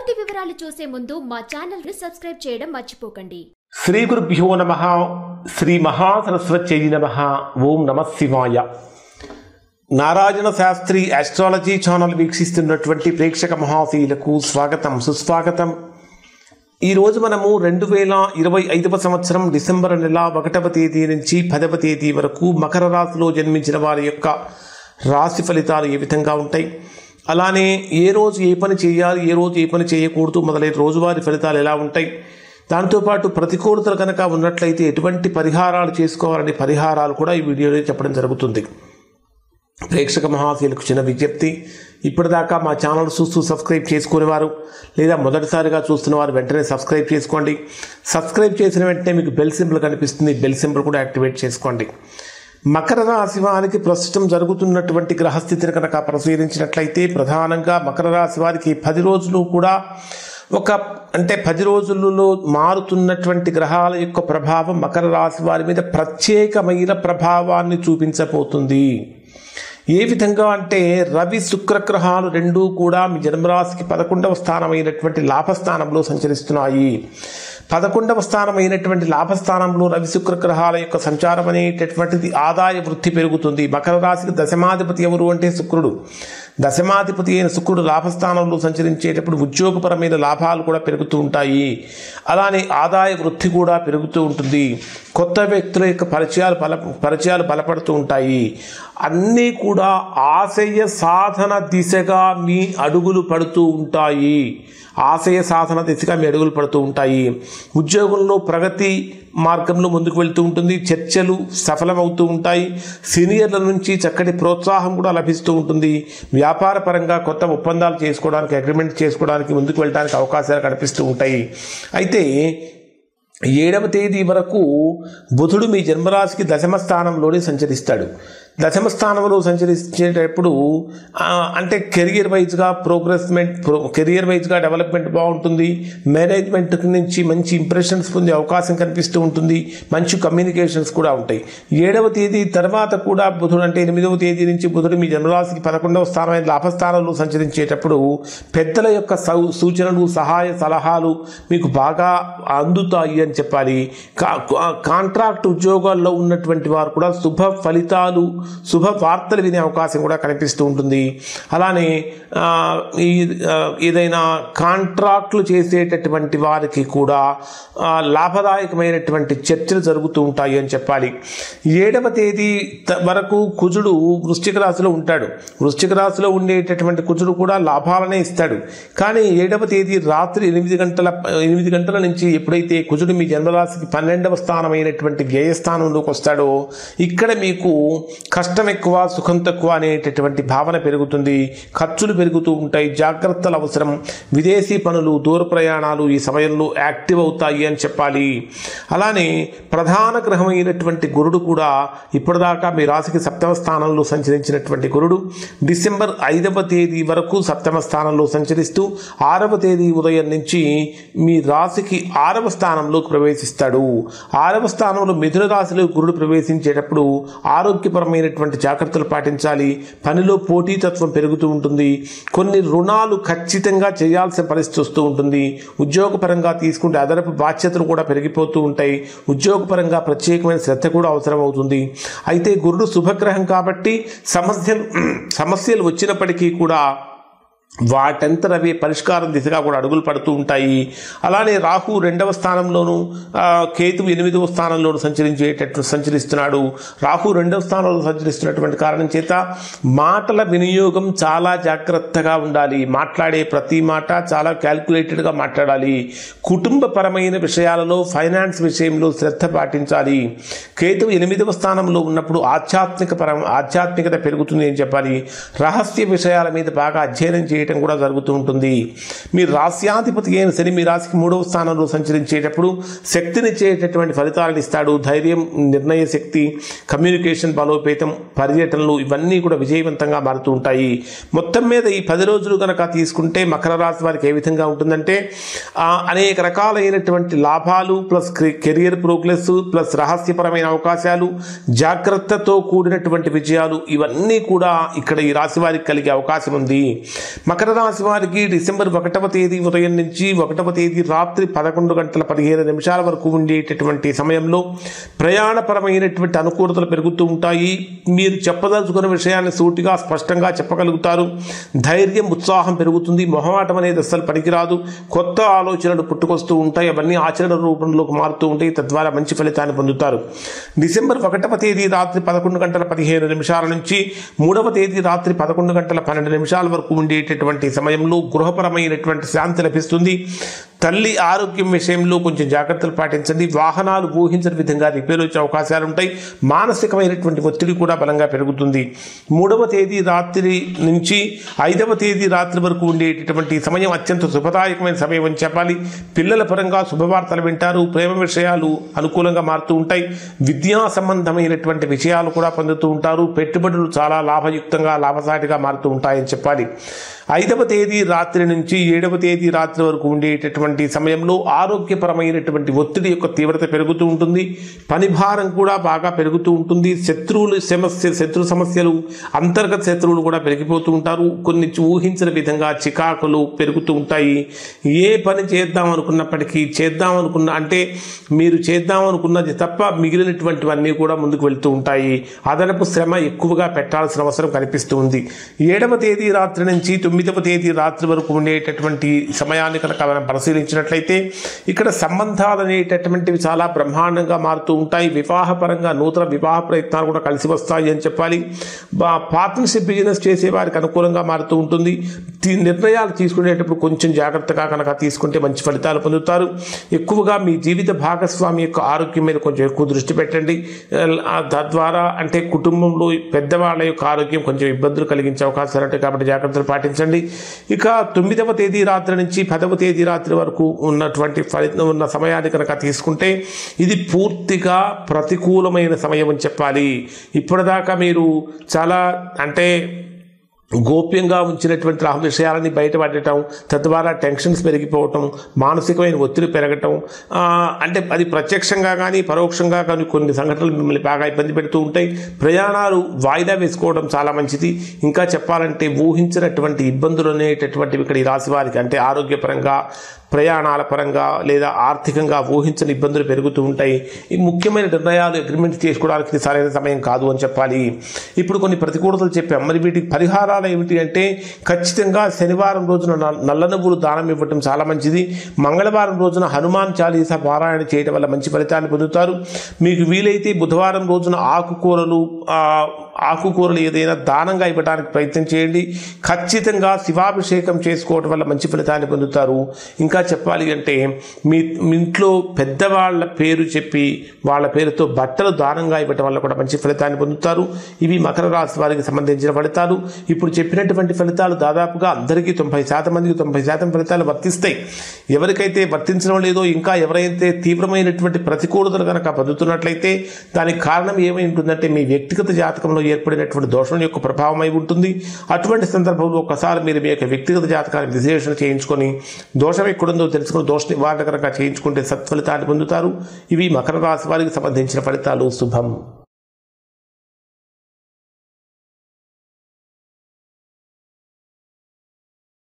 పూర్తి వివరాలు చూసే ముందు మా ఛానల్ ని సబ్స్క్రైబ్ చేయడం మర్చిపోకండి. శ్రీ గురుభ్యో నమః. శ్రీ మహాసరస్వత్యై నమః. ఓం నమః శివాయ. నారాయణ శాస్త్రి ఆస్ట్రాలజీ ఛానల్ వీక్షిస్తున్నటువంటి ప్రేక్షక మహాశీలకు స్వాగతం, సుస్వాగతం. ఈరోజు మనము 2025 సంవత్సరం డిసెంబర్ నెల 1వ తేదీ నుంచి 10వ తేదీ వరకు మకర రాశిలో జన్మించిన వారి యొక్క రాశి ఫలితాలు ఏ విధంగా ఉంటాయి, అలానే ఏ రోజు ఏ పని చేయాలి, ఏ రోజు ఏ పని చేయకూడదు మొదలైన రోజువారీ ఫలితాలు ఎలా ఉంటాయి, దాంతోపాటు ప్రతికూలతలు కనుక ఉన్నట్లయితే ఎటువంటి పరిహారాలు చేసుకోవాలని పరిహారాలు కూడా ఈ వీడియోలో చెప్పడం జరుగుతుంది. ప్రేక్షక మహాశీలకు చిన్న విజ్ఞప్తి, ఇప్పటిదాకా మా ఛానల్ చూస్తూ సబ్స్క్రైబ్ చేసుకునేవారు లేదా మొదటిసారిగా చూస్తున్న వారు వెంటనే సబ్స్క్రైబ్ చేసుకోండి. సబ్స్క్రైబ్ చేసిన వెంటనే మీకు బెల్ సింబల్ కనిపిస్తుంది, బెల్ సింబల్ కూడా యాక్టివేట్ చేసుకోండి. మకర రాశి వారికి ప్రస్తుతం జరుగుతున్నటువంటి గ్రహస్థితిని కనుక పరిశీలించినట్లయితే ప్రధానంగా మకర రాశి వారికి 10 రోజులు కూడా 10 రోజులలో మారుతున్నటువంటి గ్రహాల యొక్క ప్రభావం మకర రాశి వారి మీద ప్రత్యేకమైన ప్రభావాన్ని చూపించబోతుంది. ఏ విధంగా అంటే రవి శుక్ర గ్రహాలు రెండూ కూడా మీ జన్మరాశికి 11వ స్థానమైనటువంటి లాభస్థానంలో సంచరిస్తున్నాయి. 11వ స్థానమైనటువంటి లాభస్థానంలో రవి శుక్ర గ్రహాల యొక్క సంచారం అనేటటువంటిది ఆదాయ వృద్ధి పెరుగుతుంది. మకర రాశికి దశమాధిపతి ఎవరు అంటే శుక్రుడు. దశమాధిపతి అయిన శుక్రుడు లాభస్థానంలో సంచరించేటప్పుడు ఉద్యోగపరమైన లాభాలు కూడా పెరుగుతూ ఉంటాయి. అలానే ఆదాయ వృద్ధి కూడా పెరుగుతూ ఉంటుంది. కొత్త వ్యక్తుల యొక్క పరిచయాలు బలపడుతూ ఉంటాయి. అన్నీ కూడా ఆశయ సాధన దిశగా మీ అడుగులు పడుతూ ఉంటాయి. ఆశయ సాధన దిశగా మీ అడుగులు పడుతూ ఉంటాయి. ఉద్యోగంలో ప్రగతి మార్గంలో ముందుకు వెళ్తూ ఉంటుంది. చర్చలు సఫలమవుతూ ఉంటాయి. సీనియర్ల నుంచి చక్కటి ప్రోత్సాహం కూడా లభిస్తూ ఉంటుంది. వ్యాపార పరంగా కొత్త ఒప్పందాలు చేసుకోవడానికి, అగ్రిమెంట్ చేసుకోవడానికి, ముందుకు వెళ్ళడానికి అవకాశాలు కనిపిస్తూ ఉంటాయి. అయితే 7వ తేదీ వరకు బుధుడు మీ జన్మరాశికి దశమ స్థానంలోనే సంచరిస్తాడు. దశమ స్థానంలో సంచరించేటప్పుడు అంటే కెరియర్ వైజ్గా డెవలప్మెంట్ బాగుంటుంది. మేనేజ్మెంట్ నుంచి మంచి ఇంప్రెషన్స్ పొందే అవకాశం కనిపిస్తూ ఉంటుంది. మంచి కమ్యూనికేషన్స్ కూడా ఉంటాయి. 7వ తేదీ తర్వాత కూడా బుధుడు అంటే 8వ తేదీ నుంచి బుధుడు మీ జన్మరాశికి 11వ స్థానమైన లాభస్థానంలో సంచరించేటప్పుడు పెద్దల యొక్క సూచనలు, సహాయ సలహాలు మీకు బాగా అందుతాయి అని చెప్పాలి. కాంట్రాక్ట్ ఉద్యోగాల్లో ఉన్నటువంటి వారు కూడా శుభ ఫలితాలు, శుభ వార్తలు వినే అవకాశం కూడా కనిపిస్తూ ఉంటుంది. అలానే ఏదైనా కాంట్రాక్ట్లు చేసేటటువంటి వారికి కూడా లాభదాయకమైనటువంటి చర్చలు జరుగుతూ ఉంటాయి అని చెప్పాలి. 7వ తేదీ వరకు కుజుడు వృశ్చిక రాశిలో ఉంటాడు. వృశ్చిక రాశిలో ఉండేటటువంటి కుజుడు కూడా లాభాలనే ఇస్తాడు. కానీ 7వ తేదీ రాత్రి 8 గంటల నుంచి ఎప్పుడైతే కుజుడు మీ జన్మరాశికి 12వ స్థానమైనటువంటి వ్యయస్థానంలోకి వస్తాడో ఇక్కడ మీకు కష్టం ఎక్కువ, సుఖం తక్కువ అనేటటువంటి భావన పెరుగుతుంది. ఖర్చులు పెరుగుతూ ఉంటాయి. జాగ్రత్తలు అవసరం. విదేశీ పనులు, దూర ప్రయాణాలు ఈ సమయంలో యాక్టివ్ అవుతాయి అని చెప్పాలి. అలానే ప్రధాన గ్రహమైనటువంటి గురుడు కూడా ఇప్పటిదాకా మీ రాశికి 7వ స్థానంలో సంచరించినటువంటి గురుడు డిసెంబర్ 5వ తేదీ వరకు 7వ స్థానంలో సంచరిస్తూ 6వ తేదీ ఉదయం నుంచి మీ రాశికి 6వ స్థానంలోకి ప్రవేశిస్తాడు. 6వ స్థానంలో మిథున రాశిలో గురుడు ప్రవేశించేటప్పుడు ఆరోగ్యపరమైనటువంటి జాగ్రత్తలు పాటించాలి. పనిలో పోటీతత్వం పెరుగుతూ ఉంటుంది. కొన్ని రుణాలు ఖచ్చితంగా చేయాల్సిన పరిస్థితి వస్తూ ఉంటుంది. ఉద్యోగపరంగా తీసుకుంటే అదనపు బాధ్యతలు కూడా పెరిగిపోతూ ఉంటాయి. ఉద్యోగపరంగా ప్రత్యేకమైన శ్రద్ధ కూడా అవసరం అవుతుంది. అయితే గురుడు శుభగ్రహం కాబట్టి సమస్యలు వచ్చినప్పటికీ కూడా వాటంతరవే పరిష్కారం దిశగా కూడా అడుగులు పడుతూ ఉంటాయి. అలానే రాహు 2వ స్థానంలోను, కేతువు 8వ స్థానంలోను సంచరిస్తున్నాడు. రాహు 2వ స్థానంలో సంచరిస్తున్నటువంటి కారణం చేత మాటల వినియోగం చాలా జాగ్రత్తగా ఉండాలి. మాట్లాడే ప్రతి మాట చాలా క్యాల్కులేటెడ్గా మాట్లాడాలి. కుటుంబపరమైన విషయాలలో, ఫైనాన్స్ విషయంలో శ్రద్ధ పాటించాలి. కేతువు 8వ స్థానంలో ఉన్నప్పుడు ఆధ్యాత్మికత పెరుగుతుంది అని చెప్పాలి. రహస్య విషయాల మీద బాగా అధ్యయనం చేయడం కూడా జరుగుతూ ఉంటుంది. మీ రాశ్యాధిపతి అయిన శని మీ రాశికి 3వ స్థానంలో సంచరించేటప్పుడు శక్తినిచ్చేటటువంటి ఫలితాలను ఇస్తాడు. ధైర్యం, నిర్ణయ శక్తి, కమ్యూనికేషన్ బలోపేతం, పర్యటనలు ఇవన్నీ కూడా విజయవంతంగా మారుతూ ఉంటాయి. మొత్తం మీద ఈ 10 రోజులు కనుక తీసుకుంటే మకర రాశి వారికి ఏ విధంగా ఉంటుందంటే అనేక రకాలైనటువంటి లాభాలు ప్లస్ కెరియర్ ప్రోగ్రెస్ ప్లస్ రహస్యపరమైన అవకాశాలు, జాగ్రత్తతో కూడినటువంటి విజయాలు ఇవన్నీ కూడా ఇక్కడ ఈ రాశి వారికి కలిగే అవకాశం ఉంది. మకర రాశి వారికి డిసెంబర్ 1వ తేదీ ఉదయం నుంచి 1వ తేదీ రాత్రి 11:15 వరకు ఉండేటటువంటి సమయంలో ప్రయాణపరమైనటువంటి అనుకూలతలు పెరుగుతూ ఉంటాయి. మీరు చెప్పదలుచుకున్న విషయాన్ని సూటిగా స్పష్టంగా చెప్పగలుగుతారు. ధైర్యం ఉత్సాహం పెరుగుతుంది. మొహమాటం అనేది అస్సలు పనికిరాదు. కొత్త ఆలోచనలు పుట్టుకొస్తూ ఉంటాయి. అవన్నీ ఆచరణ రూపంలోకి మారుతూ ఉంటాయి. తద్వారా మంచి ఫలితాన్ని పొందుతారు. డిసెంబర్ 1వ తేదీ రాత్రి 11:15 నుంచి 3వ తేదీ రాత్రి 11:12 వరకు ఉండేటటువంటి సమయంలో గృహపరమైనటువంటి శాంతి లభిస్తుంది. తల్లి ఆరోగ్యం విషయంలో కొంచెం జాగ్రత్తలు పాటించండి. వాహనాలు ఊహించని విధంగా రిపేర్ వచ్చే అవకాశాలు ఉంటాయి. మానసికమైనటువంటి ఒత్తిడి కూడా బలంగా పెరుగుతుంది. 3వ తేదీ రాత్రి నుంచి 5వ తేదీ రాత్రి వరకు ఉండేటటువంటి సమయం అత్యంత శుభదాయకమైన సమయం అని చెప్పాలి. పిల్లల పరంగా శుభవార్తలు వింటారు. ప్రేమ విషయాలు అనుకూలంగా మారుతూ ఉంటాయి. విద్యా సంబంధమైనటువంటి విషయాలు కూడా పొందుతూ ఉంటారు. పెట్టుబడులు చాలా లాభయుక్తంగా లాభసాటిగా మారుతూ ఉంటాయని చెప్పాలి. 5వ తేదీ రాత్రి నుంచి 7వ తేదీ రాత్రి వరకు ఉండేటటువంటి సమయంలో ఆరోగ్యపరమైనటువంటి ఒత్తిడి యొక్క తీవ్రత పెరుగుతూ ఉంటుంది. పని భారం కూడా బాగా పెరుగుతూ ఉంటుంది. శత్రు సమస్యలు, అంతర్గత శత్రువులు కూడా పెరిగిపోతూ ఉంటారు. కొన్ని ఊహించిన విధంగా చికాకులు పెరుగుతూ ఉంటాయి. ఏ పని చేద్దాం అనుకున్న అంటే మీరు చేద్దాం అనుకున్నది తప్ప మిగిలినటువంటివన్నీ కూడా ముందుకు వెళ్తూ ఉంటాయి. అదనపు శ్రమ ఎక్కువగా పెట్టాల్సిన అవసరం కనిపిస్తూ ఉంది. 7వ తేదీ రాత్రి నుంచి 9వ తేదీ రాత్రి వరకు ఉండేటటువంటి సమయాన్ని కనుక మనం పరిశీలించినట్లయితే ఇక్కడ సంబంధాలు అనేటటువంటివి చాలా బ్రహ్మాండంగా మారుతూ ఉంటాయి. వివాహపరంగా నూతన వివాహ ప్రయత్నాలు కూడా కలిసి వస్తాయి అని చెప్పాలి. పార్ట్నర్షిప్ బిజినెస్ చేసే వారికి అనుకూలంగా మారుతూ ఉంటుంది. నిర్ణయాలు తీసుకునేటప్పుడు కొంచెం జాగ్రత్తగా కనుక తీసుకుంటే మంచి ఫలితాలు పొందుతారు. ఎక్కువగా మీ జీవిత భాగస్వామి యొక్క ఆరోగ్యం మీద కొంచెం ఎక్కువ దృష్టి పెట్టండి. తద్వారా అంటే కుటుంబంలో పెద్దవాళ్ళ యొక్క ఆరోగ్యం కొంచెం ఇబ్బందులు కలిగించే అవకాశాలు ఉంటాయి కాబట్టి జాగ్రత్తలు పాటించండి. ఇక 9వ తేదీ రాత్రి నుంచి 10వ తేదీ రాత్రి వరకు ఉన్నటువంటి ఫలితం ఉన్న సమయాన్ని కనుక తీసుకుంటే ఇది పూర్తిగా ప్రతికూలమైన సమయం అని చెప్పాలి. ఇప్పటిదాకా మీరు చాలా అంటే గోప్యంగా ఉంచినటువంటి విషయాలని బయటపడటం, తద్వారా టెన్షన్స్ పెరిగిపోవటం, మానసికమైన ఒత్తిడి పెరగటం, అంటే అది ప్రత్యక్షంగా కానీ పరోక్షంగా కానీ కొన్ని సంఘటనలు మిమ్మల్ని బాగా ఇబ్బంది పెడుతూ ఉంటాయి. ప్రయాణాలు వాయిదా వేసుకోవడం చాలా మంచిది. ఇంకా చెప్పాలంటే ఊహించినటువంటి ఇబ్బందులు అనేటటువంటివి ఇక్కడ ఈ రాశి వారికి అంటే ఆరోగ్యపరంగా, ప్రయాణాల పరంగా లేదా ఆర్థికంగా ఊహించని ఇబ్బందులు పెరుగుతూ ఉంటాయి. ఈ ముఖ్యమైన నిర్ణయాలు అగ్రిమెంట్ చేసుకోవడానికి సరైన సమయం కాదు అని చెప్పాలి. ఇప్పుడు కొన్ని ప్రతికూలతలు చెప్పాం. మరి వీటికి పరిహారాలు ఏమిటి అంటే ఖచ్చితంగా శనివారం రోజున నల్ల నువ్వులు దానం ఇవ్వటం చాలా మంచిది. మంగళవారం రోజున హనుమాన్ చాలీసా పారాయణ చేయడం వల్ల మంచి ఫలితాన్ని పొందుతారు. మీకు వీలైతే బుధవారం రోజున ఆకుకూరలు ఏదైనా దానంగా ఇవ్వడానికి ప్రయత్నం చేయండి. ఖచ్చితంగా శివాభిషేకం చేసుకోవడం వల్ల మంచి ఫలితాన్ని పొందుతారు. ఇంకా చెప్పాలి అంటే మీ ఇంట్లో పెద్దవాళ్ళ పేరు చెప్పి వాళ్ళ పేరుతో బట్టలు దానంగా ఇవ్వటం వల్ల కూడా మంచి ఫలితాన్ని పొందుతారు. ఇవి మకర రాశి వారికి సంబంధించిన ఫలితాలు. ఇప్పుడు చెప్పినటువంటి ఫలితాలు దాదాపుగా అందరికీ 90% మందికి 90% ఫలితాలు వర్తిస్తాయి. ఎవరికైతే వర్తించడం లేదో, ఇంకా ఎవరైతే తీవ్రమైనటువంటి ప్రతికూలతలు కనుక పొందుతున్నట్లయితే దానికి కారణం ఏమై ఉంటుందంటే మీ వ్యక్తిగత జాతకంలో ఏర్పడినటువంటి దోషం యొక్క ప్రభావం అయి ఉంటుంది. అటువంటి సందర్భంలో ఒకసారి మీరు మీ యొక్క వ్యక్తిగత జాతకాన్ని విశ్లేషణ చేయించుకొని దోషం ఎక్కడుందో తెలుసుకుని దోష నివారణ కనుక చేయించుకుంటే సత్ఫలితాన్ని పొందుతారు. ఇవి మకర రాశి వారికి సంబంధించిన ఫలితాలు. శుభం.